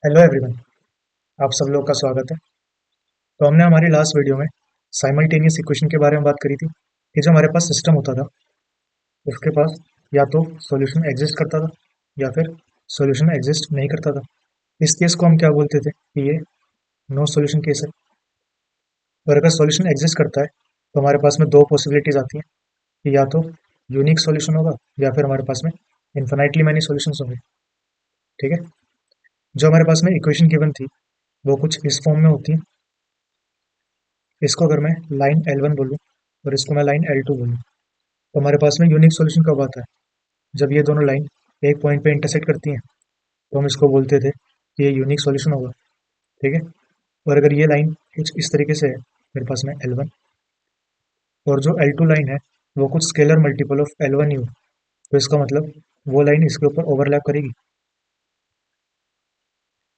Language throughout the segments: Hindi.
Hello everyone. आप सब लोग का स्वागत है। तो हमने हमारी लास्ट वीडियो में साइमल्टेनियस इक्वेशन के बारे में बात करी थी कि जो हमारे पास सिस्टम होता था उसके पास या तो सॉल्यूशन एग्जिस्ट करता था या फिर सॉल्यूशन एग्जिस्ट नहीं करता था। इस केस को हम क्या बोलते थे कि ये नो सॉल्यूशन केस है। और अगर सॉल्यूशन एग्जिस्ट करता है तो हमारे पास में दो पॉसिबिलिटीज आती हैं कि या तो यूनिक सॉल्यूशन होगा या फिर हमारे पास में इन्फिनाइटली मैनी सॉल्यूशंस होंगे। ठीक है। जो हमारे पास में इक्वेशन गिवन थी वो कुछ इस फॉर्म में होती है। इसको अगर मैं लाइन L1 बोलूँ और इसको मैं लाइन L2 बोलूँ तो हमारे पास में यूनिक सॉल्यूशन कब आता है? जब ये दोनों लाइन एक पॉइंट पे इंटरसेक्ट करती हैं तो हम इसको बोलते थे कि ये यूनिक सॉल्यूशन होगा। ठीक है। और अगर ये लाइन कुछ इस तरीके से है मेरे पास में L1 और जो L2 लाइन है वो कुछ स्केलर मल्टीपल ऑफ L1 ही हो तो इसका मतलब वो लाइन इसके ऊपर ओवरलैप करेगी।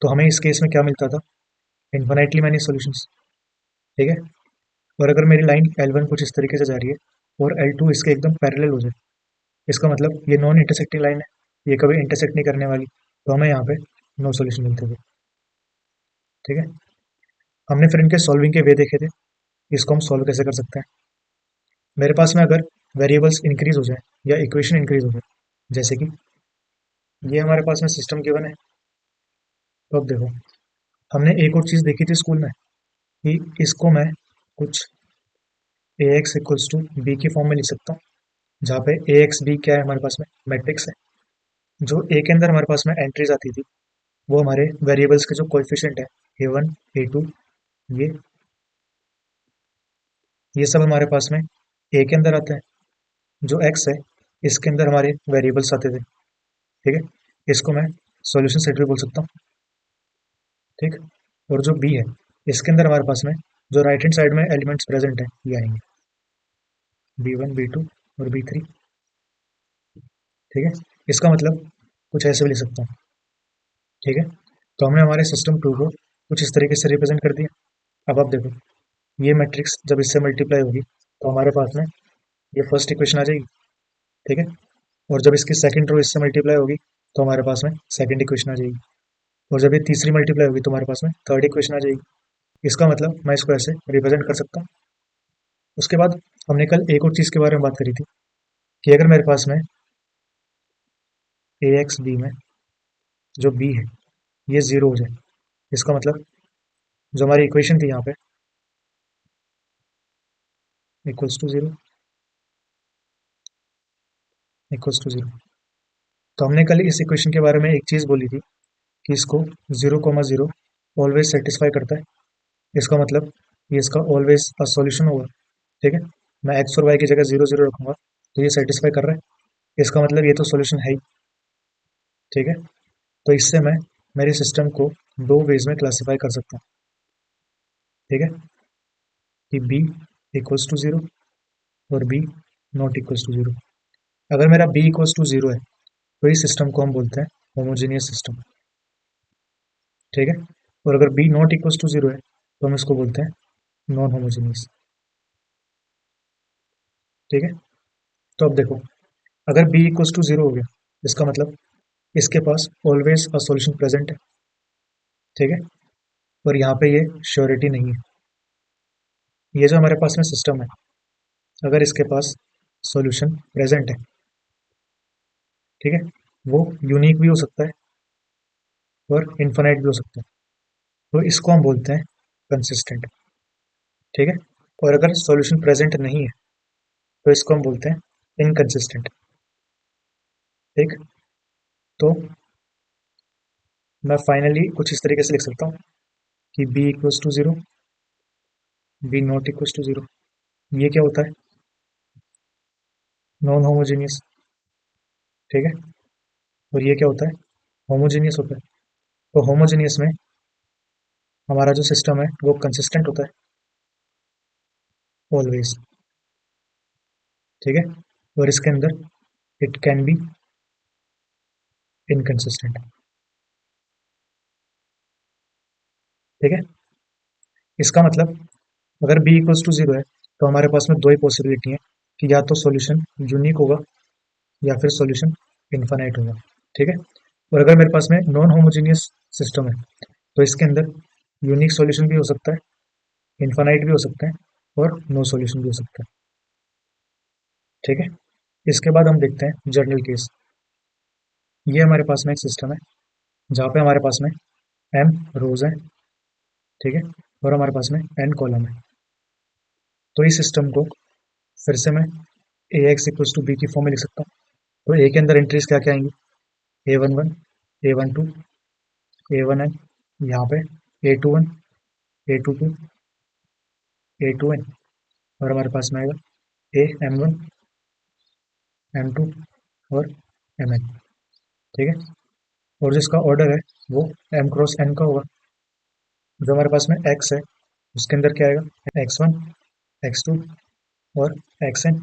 तो हमें इस केस में क्या मिलता था? Infinitely many solutions. ठीक है। और अगर मेरी लाइन L1 कुछ इस तरीके से जा रही है और L2 इसके एकदम पैरेलल हो जाए इसका मतलब ये नॉन इंटरसेक्टिंग लाइन है, ये कभी इंटरसेक्ट नहीं करने वाली, तो हमें यहाँ पे नो सॉल्यूशन मिलते थे। ठीक है। हमने फिर इनके सॉल्विंग के वे देखे थे, इसको हम सॉल्व कैसे कर सकते हैं। मेरे पास में अगर वेरिएबल्स इंक्रीज हो जाए या इक्वेशन इंक्रीज हो जाए, जैसे कि ये हमारे पास में सिस्टम गिवन है, तो अब देखो हमने एक और चीज़ देखी थी स्कूल में कि इसको मैं कुछ ए एक्स इक्वल्स टू बी की फॉर्म में लिख सकता हूँ, जहाँ पे ए एक्स बी क्या है हमारे पास में मैट्रिक्स है। जो ए के अंदर हमारे पास में एंट्रीज आती थी वो हमारे वेरिएबल्स के जो कोएफिशिएंट है A1 A2 ये ये सब हमारे पास में ए के अंदर आते हैं। जो एक्स है इसके अंदर हमारे वेरिएबल्स आते थे। ठीक है। इसको मैं सॉल्यूशन सेट भी बोल सकता हूँ। ठीक। और जो बी है इसके अंदर हमारे पास में जो राइट हैंड साइड में एलिमेंट्स प्रेजेंट है ये आएंगे B1 B2 और B3। ठीक है। इसका मतलब कुछ ऐसे भी लिख सकता हूँ। ठीक है। तो हमने हमारे सिस्टम टू को कुछ इस तरीके से रिप्रेजेंट कर दिया। अब आप देखो ये मैट्रिक्स जब इससे मल्टीप्लाई होगी तो हमारे पास में ये फर्स्ट इक्वेशन आ जाएगी। ठीक है। और जब इसकी सेकंड रो इससे मल्टीप्लाई होगी तो हमारे पास में सेकंड इक्वेशन आ जाएगी। और जब ये तीसरी मल्टीप्लाई होगी तो हमारे पास में थर्ड इक्वेशन आ जाएगी। इसका मतलब मैं इसको ऐसे रिप्रेजेंट कर सकता हूँ। उसके बाद हमने कल एक और चीज़ के बारे में बात करी थी कि अगर मेरे पास में ए एक्स बी में जो बी है ये ज़ीरो हो जाए इसका मतलब जो हमारी इक्वेशन थी यहाँ पे equals to zero equals to zero. तो हमने कल इस इक्वेशन के बारे में एक चीज़ बोली थी कि इसको 0,0 ऑलवेज सेटिस्फाई करता है। इसका मतलब ये इसका ऑलवेज अ सॉल्यूशन होगा। ठीक है। मैं एक्स और वाई की जगह 0,0 रखूंगा तो ये सेटिस्फाई कर रहा है, इसका मतलब ये तो सॉल्यूशन है ही। ठीक है। तो इससे मैं मेरे सिस्टम को दो वेज में क्लासीफाई कर सकता हूँ। ठीक है। कि बी इक्वल्स टू ज़ीरो और B not equals to zero. अगर मेरा बी इक्वल्स टू ज़ीरो है तो इस सिस्टम को हम बोलते हैं होमोजीनियस सिस्टम। ठीक है। और अगर B not equals to zero है तो हम इसको बोलते हैं नॉन होमोजीनियस। ठीक है। तो अब देखो अगर बी इक्वल्स टू ज़ीरो हो गया इसका मतलब इसके पास ऑलवेज अ सॉल्यूशन प्रेजेंट है। ठीक है। और यहाँ पे ये श्योरिटी नहीं है। ये जो हमारे पास में सिस्टम है अगर इसके पास सॉल्यूशन प्रेजेंट है, ठीक है, वो यूनिक भी हो सकता है और इन्फिनाइट भी हो सकता है, तो इसको हम बोलते हैं कंसिस्टेंट। ठीक है। और अगर सॉल्यूशन प्रेजेंट नहीं है तो इसको हम बोलते हैं इनकंसिस्टेंट। ठीक। तो मैं फाइनली कुछ इस तरीके से लिख सकता हूँ कि B equals to zero B not equals to zero. ये क्या होता है? Non homogeneous. ठीक है। और ये क्या होता है? होमोजीनियस होता है। तो होमोजीनियस में हमारा जो सिस्टम है वो कंसिस्टेंट होता है ऑलवेज। ठीक है। और इसके अंदर इट कैन बी इनकंसिस्टेंट। ठीक है। इसका मतलब अगर बी इक्वल्स टू ज़ीरो है तो हमारे पास में दो ही पॉसिबिलिटी है कि या तो सॉल्यूशन यूनिक होगा या फिर सॉल्यूशन इन्फिनाइट होगा। ठीक है। और अगर मेरे पास में नॉन होमोजीनियस सिस्टम है तो इसके अंदर यूनिक सॉल्यूशन भी हो सकता है, इन्फानाइट भी हो सकता है और नो सॉल्यूशन भी हो सकता है। ठीक है, इसके बाद हम देखते हैं जर्नल केस। ये हमारे पास में एक सिस्टम है जहाँ पे हमारे पास में m रोज है, ठीक है, और हमारे पास में n कॉलम है। तो इस सिस्टम को फिर से मैं ए एक्स इक्वल्स टू बी की फॉर्म में लिख सकता हूँ। तो ए के अंदर एंट्रीज क्या क्या आएंगी, A11, A12, A1n, यहाँ पे A21, A22, A2n, और हमारे पास में आएगा AM1, M2 और Mn। ठीक है, और जिसका ऑर्डर है वो m क्रॉस n का होगा। जो हमारे पास में x है उसके अंदर क्या आएगा, x1, x2 और xn।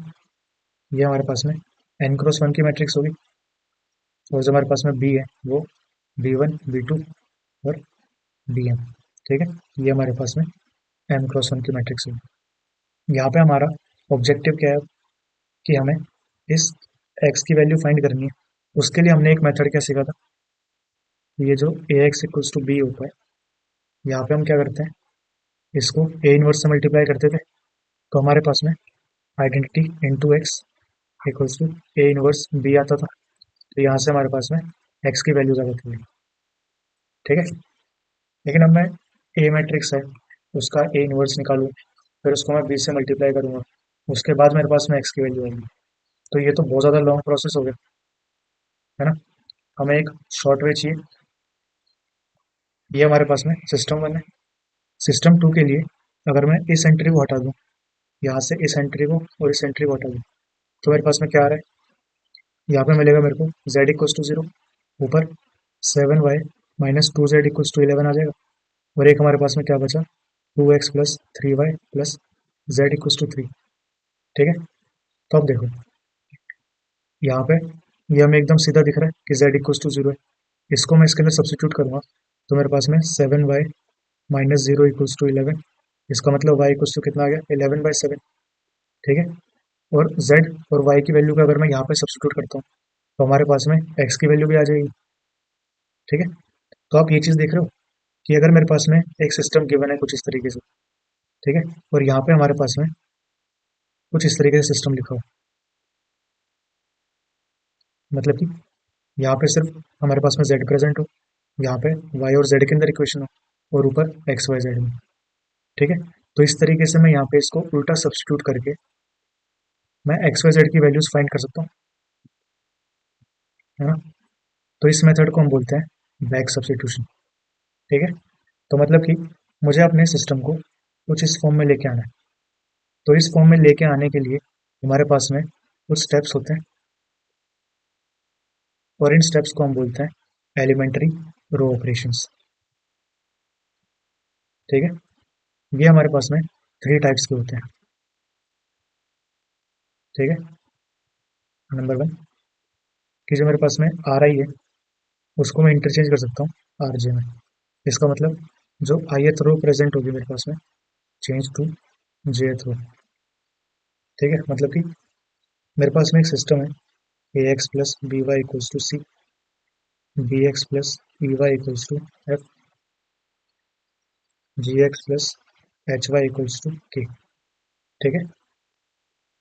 ये हमारे पास में n क्रॉस 1 की मैट्रिक्स होगी। और जो हमारे पास में b है वो b1, b2 और bm। ठीक है, ये हमारे पास में m क्रॉस 1 की मैट्रिक्स होगी। यहाँ पे हमारा ऑब्जेक्टिव क्या है कि हमें इस x की वैल्यू फाइंड करनी है। उसके लिए हमने एक मेथड क्या सीखा था, ये जो ए एक्स इक्वल्स टू बी होता है, यहाँ पे हम क्या करते हैं, इसको ए इनवर्स से मल्टीप्लाई करते थे। तो हमारे पास में identity into X equals to A inverse B आता था। तो यहाँ से हमारे पास में एक्स की वैल्यूज आ जाती है। ठीक है, लेकिन अब मैं ए मैट्रिक्स है उसका ए इनवर्स निकालूँ, फिर उसको मैं बी से मल्टीप्लाई करूँगा, उसके बाद मेरे पास में एक्स की वैल्यू आएगी। तो ये तो बहुत ज़्यादा लॉन्ग प्रोसेस हो गया, है ना। हमें एक शॉर्ट वे चाहिए। ये हमारे पास में सिस्टम 1 है। सिस्टम 2 के लिए अगर मैं इस एंट्री को हटा दूँ, यहाँ से इस एंट्री को और इस एंट्री को हटा दूँ, तो मेरे पास में क्या आ रहा है, यहाँ पे मिलेगा मेरे को z इक्वल्स टू 0, ऊपर 7y minus 2z equals to 11 आ जाएगा। और एक हमारे पास में क्या बचा, 2x plus 3y plus z equals to 3। ठीक है, तो अब देखो यहाँ पे ये हमें एकदम सीधा दिख रहा है कि z इक्वल्स टू 0 है। इसको मैं इसके अंदर सब्सिट्यूट करूँगा तो मेरे पास में 7y माइनस 0 इक्वल्स टू 11। इसका मतलब y इक्वल्स टू कितना आ गया, 11/7। ठीक है, और z और y की वैल्यू को अगर मैं यहाँ पे सब्सिट्यूट करता हूँ तो हमारे पास में x की वैल्यू भी आ जाएगी। ठीक है, तो आप ये चीज़ देख रहे हो कि अगर मेरे पास में एक सिस्टम गिवन है कुछ इस तरीके से, ठीक है, और यहाँ पे हमारे पास में कुछ इस तरीके से सिस्टम लिखा हो, मतलब कि यहाँ पे सिर्फ हमारे पास में z प्रेजेंट हो, यहाँ पे y और z के अंदर इक्वेशन हो और ऊपर x y z में। ठीक है, तो इस तरीके से मैं यहाँ पे इसको उल्टा सब्स्टिट्यूट करके मैं x y z की वैल्यूज फाइंड कर सकता हूँ, है ना। तो इस मेथड को हम बोलते हैं बैक सब्स्टिट्यूशन। ठीक है, तो मतलब कि मुझे अपने सिस्टम को कुछ इस फॉर्म में लेके आना है। तो इस फॉर्म में लेके आने के लिए हमारे पास में कुछ स्टेप्स होते हैं और इन स्टेप्स को हम बोलते हैं एलिमेंट्री रो ऑपरेशंस। ठीक है, ये हमारे पास में 3 टाइप्स के होते हैं। ठीक है, नंबर 1 कि जो मेरे पास में आर आई है उसको मैं इंटरचेंज कर सकता हूँ आर जे में। इसका मतलब जो ith रो प्रेजेंट होगी मेरे पास में, चेंज टू jth रो। ठीक है, मतलब कि मेरे पास में एक सिस्टम है A X plus B Y equals to C, B X plus E Y equals to F, G X plus H Y equals to K. ठीक है,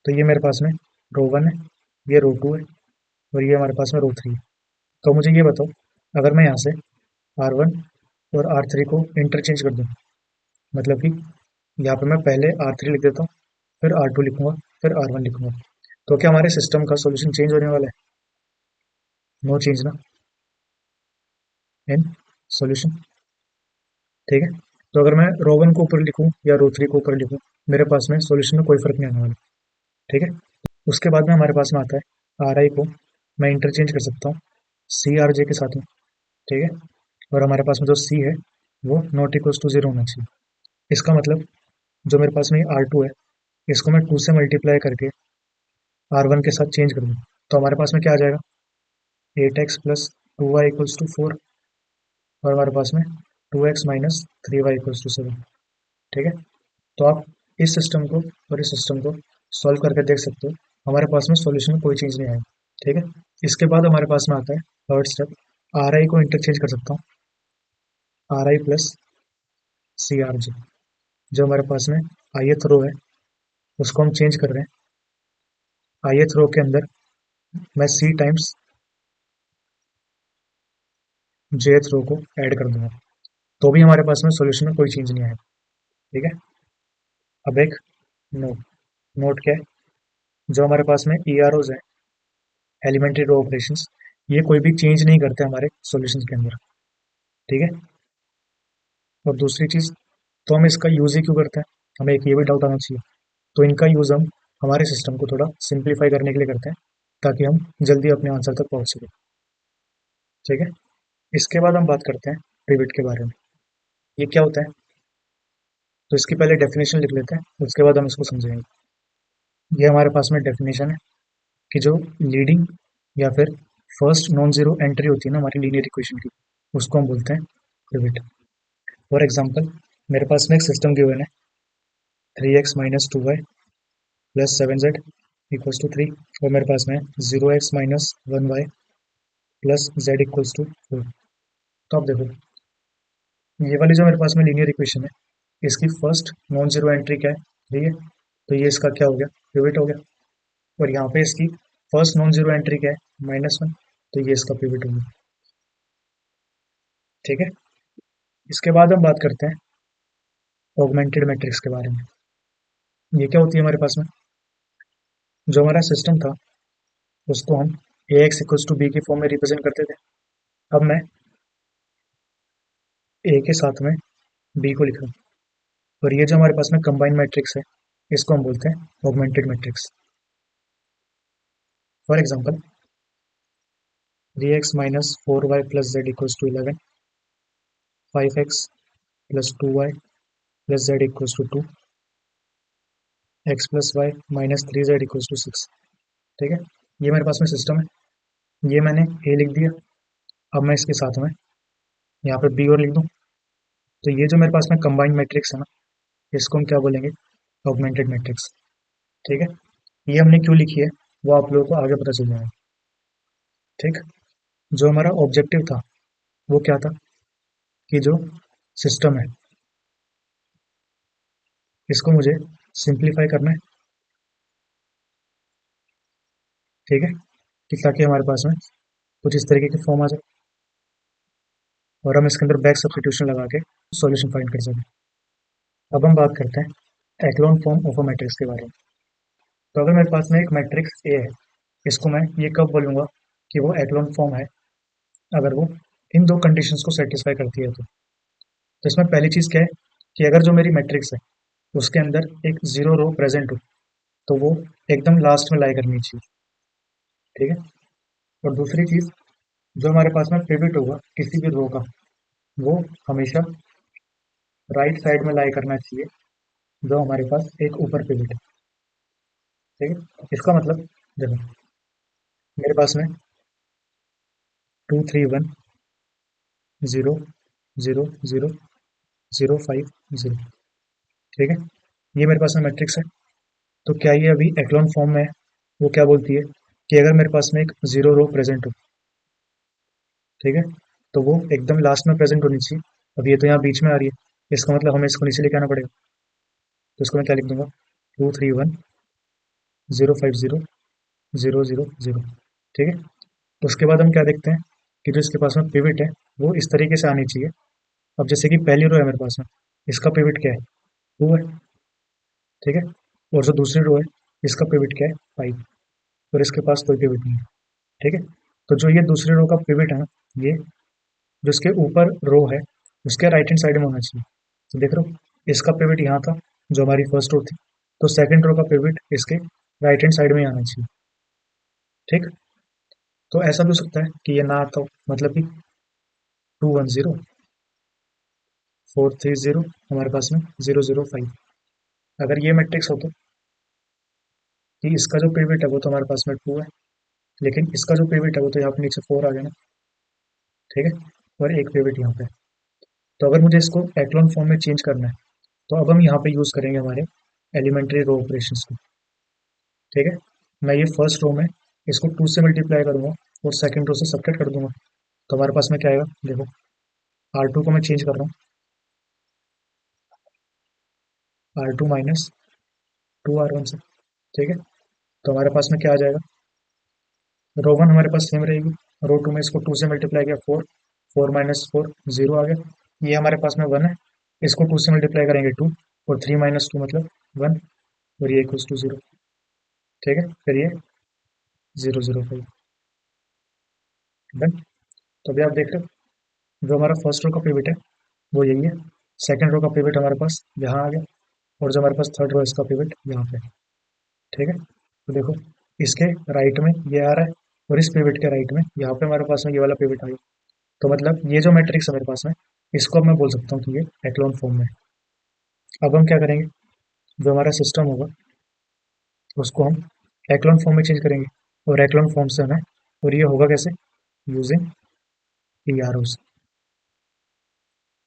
तो ये मेरे पास में रो 1 है, ये रो 2 है और ये हमारे पास में रो 3 है। तो मुझे ये बताओ, अगर मैं यहाँ से R1 और R3 को इंटरचेंज कर दूँ, मतलब कि यहाँ पे मैं पहले R3 लिख देता हूँ, फिर R2 लिखूंगा, फिर R1 लिखूंगा, तो क्या हमारे सिस्टम का सॉल्यूशन चेंज होने वाला है? नो चेंज ना इन सॉल्यूशन। ठीक है, तो अगर मैं रो 1 को ऊपर लिखूँ या रो 3 को ऊपर लिखूँ, मेरे पास में सॉल्यूशन में कोई फर्क नहीं आने वाला। ठीक है, उसके बाद में हमारे पास में आता है आर आई को मैं इंटरचेंज कर सकता हूँ सी आर जे के साथ में। ठीक है, और हमारे पास में जो सी है वो नॉट इक्वल्स टू 0 होना चाहिए। इसका मतलब जो मेरे पास में आर टू है इसको मैं 2 से मल्टीप्लाई करके R1 के साथ चेंज कर दूँ, तो हमारे पास में क्या आ जाएगा, 8x plus 2y equals to 4, और हमारे पास में 2x minus 3y equals to 7। ठीक है, तो आप इस सिस्टम को और इस सिस्टम को सॉल्व करके देख सकते हो, हमारे पास में सॉल्यूशन में कोई चेंज नहीं आएगा। ठीक है, इसके बाद हमारे पास में आता है थर्ड स्टेप, आर आई को इंटरचेंज कर सकता हूँ, R I plus C R J. जो हमारे पास में ith रो है उसको हम चेंज कर रहे हैं, ith रो के अंदर मैं सी टाइम्स jth रो को ऐड कर दूंगा, तो भी हमारे पास में सॉल्यूशन में कोई चेंज नहीं आएगा। ठीक है। अब एक नोट, नोट क्या है, जो हमारे पास में ई आर ओज है, एलिमेंट्री रो ऑपरेशंस, ये कोई भी चेंज नहीं करते हमारे सॉल्यूशन के अंदर। ठीक है। और दूसरी चीज, तो हम इसका यूज ही क्यों करते हैं, हमें एक ये भी डाउट आना चाहिए। तो इनका यूज हम हमारे सिस्टम को थोड़ा सिंप्लीफाई करने के लिए करते हैं, ताकि हम जल्दी अपने आंसर तक पहुंच सकें। ठीक है। इसके बाद हम बात करते हैं पिवट के बारे में। ये क्या होता है, तो इसकी पहले डेफिनेशन लिख लेते हैं, उसके बाद हम इसको समझेंगे। ये हमारे पास में डेफिनेशन है कि जो लीडिंग या फिर फर्स्ट नॉन जीरो एंट्री होती है ना हमारी लीनियर इक्वेशन की, उसको हम बोलते हैं पिवट। फॉर एग्जांपल, मेरे पास में एक सिस्टम गिवन है, 3x minus 2y plus 7z equals to 3, और मेरे पास में 0x minus 1y plus z equals to 4। तो अब देखो, ये वाली जो मेरे पास में लीनियर इक्वेशन है, इसकी फर्स्ट नॉन जीरो एंट्री क्या है, 3 है, तो ये इसका क्या हो गया, पिवट हो गया। और यहाँ पे इसकी फर्स्ट नॉन जीरो एंट्री क्या है, -1, तो ये इसका पिवट हो गया। ठीक है। इसके बाद हम बात करते हैं ऑगमेंटेड मैट्रिक्स के बारे में। ये क्या होती है हमारे पास में, जो हमारा सिस्टम था उसको हम ए एक्स इक्वल्स टू बी के फॉर्म में रिप्रेजेंट करते थे। अब मैं ए के साथ में बी को लिख रहा हूँ, और ये जो हमारे पास में कंबाइंड मैट्रिक्स है, इसको हम बोलते हैं augmented matrix. For example, 3x minus 4y plus Z equals to 11, 5x plus 2y plus Z equals to 2, x plus Y minus 3z equals to 6। ठीक है। ये मेरे पास में सिस्टम है, ये मैंने ए लिख दिया। अब मैं इसके साथ में यहाँ पे बी और लिख दूँ, तो ये जो मेरे पास में कंबाइंड मैट्रिक्स है ना, इसको हम क्या बोलेंगे, ऑगमेंटेड मैट्रिक्स। ठीक है। ये हमने क्यों लिखी है वो आप लोगों को आगे पता चल जाएगा। ठीक। जो हमारा ऑब्जेक्टिव था वो क्या था, कि जो सिस्टम है इसको मुझे सिंप्लीफाई करना है। ठीक है, कि ताकि हमारे पास में कुछ इस तरीके की फॉर्म आ जाए, और हम इसके अंदर बैक सब्स्टिट्यूशन लगा के सॉल्यूशन फाइंड कर सकें। अब हम बात करते हैं echelon form of a matrix के बारे में। तो अगर मेरे पास में एक मैट्रिक्स ए है, इसको मैं ये कब बोलूँगा कि वो एक्लोन फॉर्म है, अगर वो इन दो कंडीशंस को सेटिस्फाई करती है। तो इसमें पहली चीज़ क्या है, कि अगर जो मेरी मैट्रिक्स है उसके अंदर एक जीरो रो प्रेजेंट हो, तो वो एकदम लास्ट में लाई करनी चाहिए। ठीक है। और दूसरी चीज़, जो हमारे पास में पिवट होगा किसी भी रो का, वो हमेशा राइट साइड में लाई करना चाहिए, जो हमारे पास एक ऊपर पिवट है। ठीक है। इसका मतलब, देखो, मेरे पास में 2 3 1 0 0 0 5 0। ठीक है। ये मेरे पास में मैट्रिक्स है। तो क्या ये अभी एक्लोन फॉर्म में है, वो क्या बोलती है कि अगर मेरे पास में एक जीरो रो प्रेजेंट हो, ठीक है, तो वो एकदम लास्ट में प्रेजेंट होनी चाहिए। अब ये तो यहाँ बीच में आ रही है, इसका मतलब हमें इसको नीचे लेके आना पड़ेगा। तो इसको मैं क्या लिख दूंगा, 2 3 1 0 5 0 0 0 0। ठीक है। उसके बाद हम क्या देखते हैं, कि जो इसके पास में पिवट है वो इस तरीके से आनी चाहिए। अब जैसे कि पहली रो है मेरे पास में, इसका पिवट क्या है, 2 है। ठीक है। और जो दूसरी रो है, इसका पिवट क्या है, 5, और इसके पास कोई पिवट नहीं है। ठीक है। तो जो ये दूसरी रो का पिवट है ना, ये जो इसके ऊपर रो है उसके राइट हैंड साइड में होना चाहिए। तो देख रहे हो, इसका पिवट यहाँ था, जो हमारी फर्स्ट रो थी, तो सेकंड रो का पिवट इसके राइट हैंड साइड में ही आना चाहिए। ठीक। तो ऐसा भी हो सकता है कि ये ना आता हो, मतलब कि 2 1 0 4 3 0, हमारे पास में 0 0 5। अगर ये मैट्रिक्स हो तो कि इसका जो पिवट है वो तो हमारे पास में 2 है, लेकिन इसका जो पिवट है वो तो यहाँ पे नीचे 4 आ गया ना। ठीक है। और एक पिवट यहाँ पे। तो अगर मुझे इसको एक्लोन फॉर्म में चेंज करना है, तो अब हम यहाँ पे यूज करेंगे हमारे एलिमेंट्री रो ऑपरेशंस को। ठीक है। मैं ये फर्स्ट रो में इसको 2 से मल्टीप्लाई करूंगा और सेकंड रो से सब्ट्रैक्ट कर दूंगा। तो हमारे पास में क्या आएगा, देखो R2 को मैं चेंज कर रहा हूँ, R2 माइनस 2R1 से, ठीक है। तो हमारे पास में क्या आ जाएगा, रो वन हमारे पास सेम रहेगी, रो टू में इसको 2 से मल्टीप्लाई किया 4, 4 माइनस 4 जीरो आ गया, ये हमारे पास में 1 है, इसको 2 से मल्टीप्लाई करेंगे 2, और 3 माइनस 2 मतलब 1, और ये इक्वल्स टू 0, ठीक है। फिर ये 0 0 5 डन। तो अभी आप देख रहे हो, जो हमारा फर्स्ट रो का पिवट है वो यही है, सेकंड रो का पिवट हमारे पास यहाँ आ गया, और जो हमारे पास थर्ड रो इसका पिवट यहाँ पे है, ठीक है। तो देखो इसके राइट में ये आ रहा है, और इस पिवट के राइट में यहाँ पे हमारे पास में ये वाला पिवट आ गया, तो मतलब ये जो मैट्रिक्स है मेरे पास में, इसको अब मैं बोल सकता हूँ कि ये एक्लोन फॉर्म में है। अब हम क्या करेंगे, जो हमारा सिस्टम होगा उसको हम एक्लोन फॉर्म में चेंज करेंगे, और एक्लोन फॉर्म से हमें, और ये होगा कैसे, यूजिंग पी आर ओस,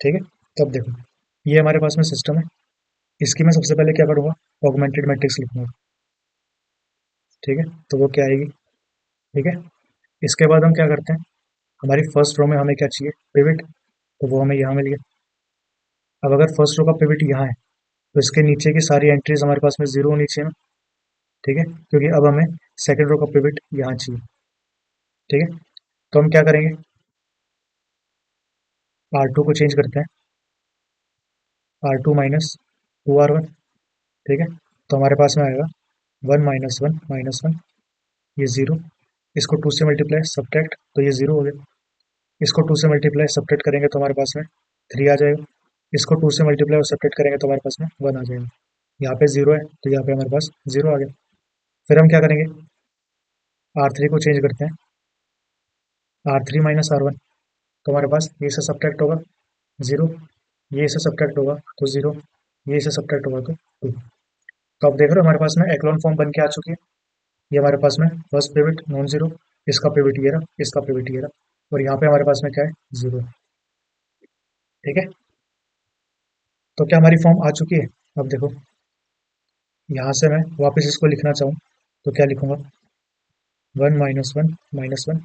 ठीक है। तब देखो ये हमारे पास में सिस्टम है, इसकी मैं सबसे पहले क्या करूँगा, ऑगमेंटेड मैट्रिक्स लिखूंगा, ठीक है। तो वो क्या आएगी, ठीक है। इसके बाद हम क्या करते हैं, हमारी फर्स्ट रो में हमें क्या चाहिए, पिवट, तो वो हमें यहाँ मिल गया। अब अगर फर्स्ट रो का पिवट यहाँ है, तो इसके नीचे की सारी एंट्रीज हमारे पास में जीरो होनी चाहिए ना, ठीक है, क्योंकि अब हमें सेकंड रो का पिवट यहाँ चाहिए, ठीक है। तो हम क्या करेंगे, R2 को चेंज करते हैं, R2 माइनस 2R1, ठीक है। तो हमारे पास में आएगा 1 - 1 - 1, ये जीरो, इसको 2 से मल्टीप्लाई सब्ट्रैक्ट, तो ये जीरो हो गया, इसको 2 से मल्टीप्लाई सब्ट्रैक्ट करेंगे तो हमारे पास में 3 आ जाएगा, इसको 2 से मल्टीप्लाई और सब्ट्रैक्ट करेंगे तो हमारे पास में 1 आ जाएगा, यहाँ पे जीरो है तो यहाँ पे हमारे पास जीरो आ गया। फिर हम क्या करेंगे, R3 को चेंज करते हैं, R3 माइनस R1, तो हमारे पास ये से सब्ट्रैक्ट होगा जीरो, ये से सब्ट्रैक्ट होगा तो जीरो, ये से सब्ट्रैक्ट होगा तो 2। तो आप देख रहे हो हमारे पास में एक्लोन फॉर्म बन के आ चुकी है, ये हमारे पास में फर्स्ट पिवट नॉन जीरो, इसका पिवट ये रहा, इसका पिवट ये रहा, और यहाँ पे हमारे पास में क्या है, जीरो, ठीक है। तो क्या हमारी फॉर्म आ चुकी है, अब देखो यहाँ से मैं वापस इसको लिखना चाहूँ तो क्या लिखूंगा, 1 - 1 - 1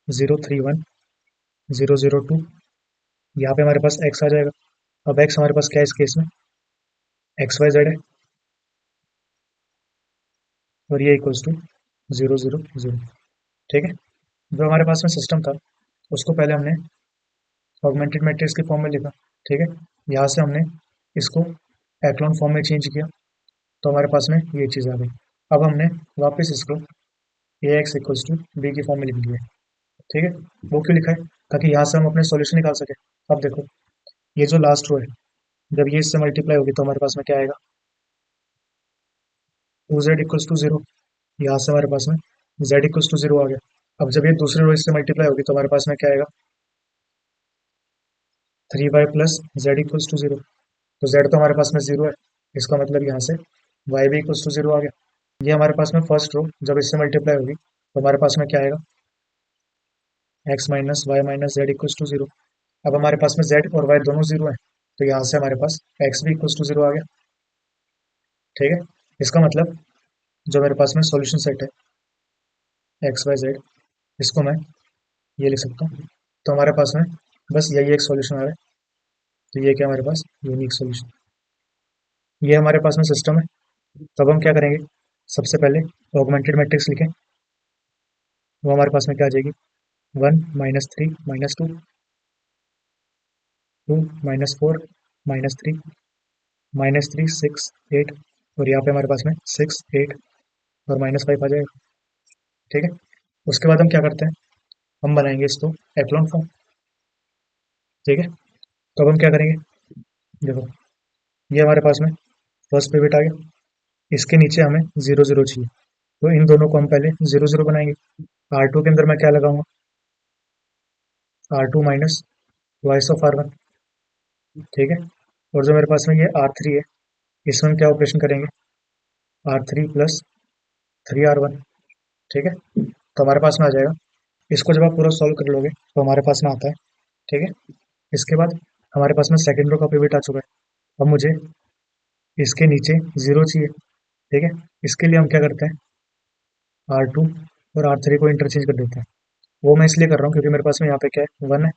0 3 1 0 0 2, यहाँ पे हमारे पास x आ जाएगा। अब x हमारे पास क्या है इस केस में, XYZ है, और ये इक्वल्स टू 0 0 0, ठीक है। जो हमारे पास में सिस्टम था उसको पहले हमने ऑगमेंटेड मैट्रिक्स के फॉर्म में लिखा, ठीक है। यहाँ से हमने इसको एक्लोन फॉर्म में चेंज किया, तो हमारे पास में ये चीज़ आ गई। अब हमने वापस इसको ए एक्स इक्वल्स टू बी की फॉर्म में लिख दिया, ठीक है। वो क्यों लिखा है, ताकि यहाँ से हम अपने सॉल्यूशन निकाल सके। अब देखो ये जो लास्ट रो है, जब ये इससे मल्टीप्लाई होगी तो हमारे पास में क्या आएगा, 2z इक्वल्स टू जीरो, यहाँ से हमारे पास में z इक्वल्स टू जीरो आ गया। अब जब ये दूसरे रो इससे मल्टीप्लाई होगी तो हमारे पास में क्या आएगा, 3y plus Z equals to zero, तो z तो हमारे पास में जीरो है, इसका मतलब यहाँ से y भी इक्वल्स टू जीरो आ गया। ये हमारे पास में फर्स्ट रो जब इससे मल्टीप्लाई होगी तो हमारे पास में क्या आएगा, x minus Y minus Z equals to zero. अब हमारे पास में z और y दोनों जीरो है, तो यहाँ से हमारे पास x भी इक्वल्स टू जीरो आ गया, ठीक है। इसका मतलब जो मेरे पास में सॉल्यूशन सेट है एक्स वाई जेड, इसको मैं ये लिख सकता हूँ। तो हमारे पास में बस यही एक सॉल्यूशन आ रहा है, तो ये क्या हमारे पास यूनिक सॉल्यूशन, ये हमारे पास में सिस्टम है। तब हम क्या करेंगे, सबसे पहले ऑगमेंटेड मैट्रिक्स लिखें, वो हमारे पास में क्या आ जाएगी, 1 - 3 - 2, 2 - 4 -3 -3 6 8, और यहाँ पे हमारे पास में 6 8 और -5 आ जाएगा, ठीक है। उसके बाद हम क्या करते हैं, हम बनाएंगे इसको एक्लोन फॉर्म, ठीक है। तो अब हम क्या करेंगे, देखो ये हमारे पास में फर्स्ट पिवट आ गया, इसके नीचे हमें 0 0 चाहिए, तो इन दोनों को हम पहले 0 0 बनाएंगे। R2 के अंदर मैं क्या लगाऊंगा, R2 minus vice of R1, ठीक है। और जो मेरे पास में ये R3 है, इसमें हम क्या ऑपरेशन करेंगे, R3 प्लस 3R1, ठीक है। तो हमारे पास में आ जाएगा, इसको जब आप पूरा सॉल्व कर लोगे तो हमारे पास में आता है, ठीक है। इसके बाद हमारे पास में सेकंड रो का पिवट आ चुका है, अब मुझे इसके नीचे जीरो चाहिए, ठीक है। इसके लिए हम क्या करते हैं, R2 और R3 को इंटरचेंज कर देते हैं, वो मैं इसलिए कर रहा हूँ क्योंकि मेरे पास में यहाँ पे क्या है, 1 है,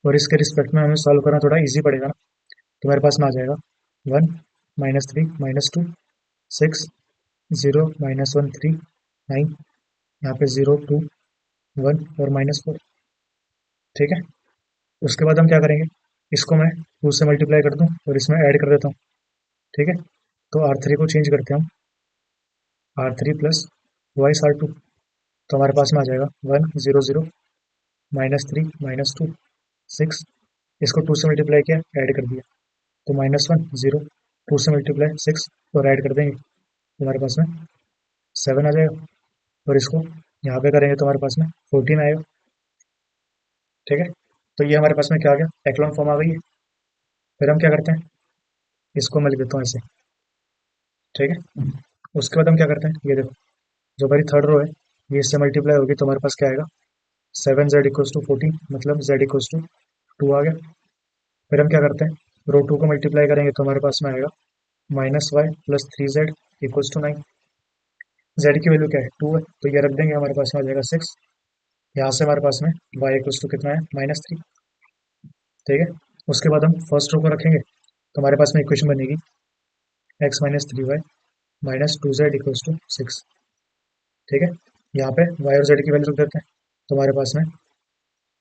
और इसके रिस्पेक्ट में हमें सॉल्व करना थोड़ा ईजी पड़ेगा ना। तो मेरे पास में आ जाएगा 1 -3 -2 6 0 -1 3 9, यहाँ पे 0 2 1 और -4। ठीक है, उसके बाद हम क्या करेंगे, इसको मैं 2 से मल्टीप्लाई कर दूँ और इसमें ऐड कर देता हूँ। ठीक है, तो R3 को चेंज करते हैं हम, R3 प्लस वाइस R2। तो हमारे पास में आ जाएगा 1 0 0 -3 -2 6, इसको 2 से मल्टीप्लाई किया, ऐड कर दिया, तो -1 0 2 से मल्टीप्लाई 6 और ऐड कर देंगे, तो हमारे पास में 7 आ जाएगा, और इसको यहाँ पे करेंगे तो हमारे पास में 14 आएगा। ठीक है, तो ये हमारे पास में क्या आ गया, एक्लॉन फॉर्म आ गई है। फिर हम क्या करते हैं, इसको मैं लिख देता हूँ ऐसे। ठीक है, उसके बाद हम क्या करते हैं, ये देखो, जो हमारी थर्ड रो है ये इससे मल्टीप्लाई होगी, तो हमारे पास क्या आएगा, 7z = 14, मतलब z = 2 आ गया। फिर हम क्या करते हैं, रो 2 को मल्टीप्लाई करेंगे तो हमारे पास में आएगा -y + 3z = 9। z की वैल्यू क्या है, 2 है, तो ये रख देंगे, हमारे पास में आ जाएगा 6। यहाँ से हमारे पास में y = कितना है, -3। ठीक है, उसके बाद हम फर्स्ट रो को रखेंगे, तो हमारे पास में इक्वेशन बनेगी x - 3y - 2z = 6। ठीक है, यहाँ पे y और z की वैल्यू रख देते हैं, तो हमारे पास में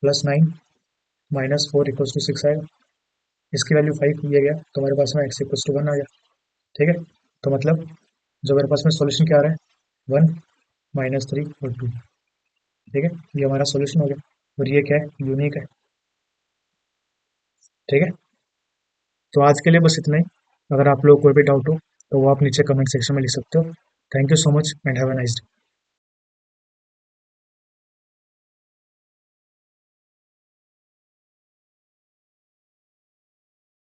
+9 -4 = 6 आएगा। इसकी वैल्यू 5 दिया गया, तो हमारे पास में x = 1 आ गया। ठीक है, तो मतलब जो मेरे पास में सॉल्यूशन क्या आ रहा है, 1 -3 और 2। ठीक है, ये हमारा सॉल्यूशन हो गया, और ये क्या है, यूनिक है। ठीक है, तो आज के लिए बस इतना ही। अगर आप लोग कोई भी डाउट हो तो वो आप नीचे कमेंट सेक्शन में लिख सकते हो। Thank you so much and have a nice day.